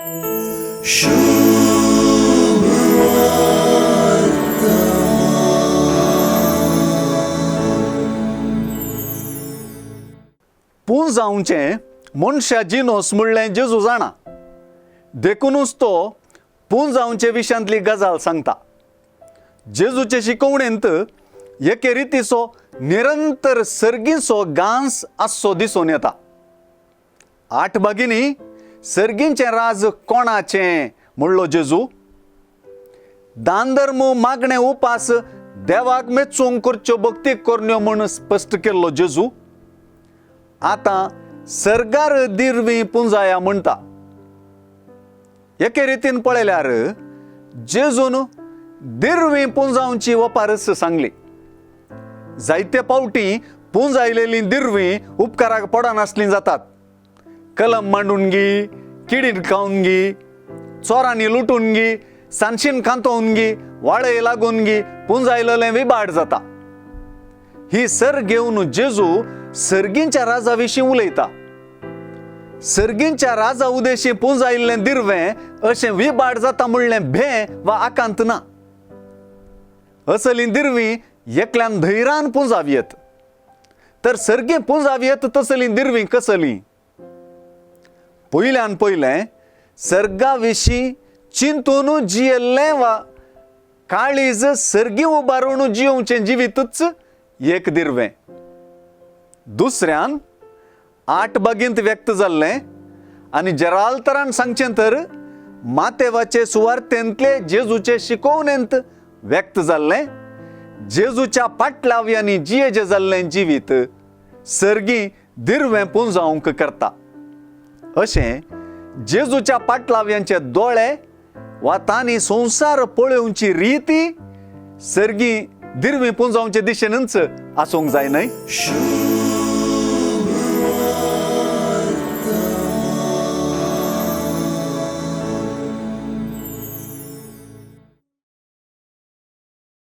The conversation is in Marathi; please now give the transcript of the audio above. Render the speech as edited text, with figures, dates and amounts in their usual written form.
पूण जावचें मनशा जिनोस म्हणलें जेजू जाणा, देखूनच तो पूण जावचे विशयांतली गजाल सांगता. जेजूचे शिकवणेंत एके रितीचो निरंतर सर्गीचो गांस आसचो दिसून येता. 8 भगिनी सर्गींचें राज कोणाचें म्हणलो जेजू. दान धर्म मागणे उपास देवाक मेच्चूंक करच्यो भक्ती करण्यो म्हूण स्पश्ट केल्लो जेजू आतां सर्गार दिरवीं पुंजाया म्हणटा. एके रितीन पळयल्यार जेजून दिरवीं पुंजावची वपारस सांगली. जायते फावटी पुंजायलेलीं दिरवीं उपकाराक पडनासलीं जातात. कलम मांडून गी, किडीन खावन गी, चोरांनी लुटून गी, सांशीन खांतोवन गी, वाळय लागून गी पुंजायलेलें विबाड जाता. ही सर्ग घेवन जेजू सर्गींच्या राजा विशीं उलयता. सर्गींच्या राजा उदेशीं पुंजायल्लें दिरवें अशें विबाड जाता म्हणलें भें वा आकांत ना. असलीं दिरवीं एकल्यान धैर्यान पुंजावियत, तर सर्गी पुंजावियत तसलीं दिरवीं कसलीं? पयल्यान पयलें सर्गा विशीं चिंतून जियेल्लें वा काळीज सर्गी उबारून जियोवचें जिवीतच एक दिरवें. दुसऱ्यान 8 भगिंत व्यक्त जाल्लें आनी जरालतरान सांगचें तर मातेवाचे सुवार्थेंतले जेजूचे शिकवणेंत व्यक्त जाल्लें जेजूच्या पाटलाव्यांनी जियेजें जाल्लें जिवीत सर्गी दिरवें पुंजावंक करता. अशें जेजूच्या पाटलाव्यांचे दोळे वा तांणी संवसार पळोवची रीती सर्गी दिरवीं पुंजावचे दिशेनच आसूंक जाय न्हय.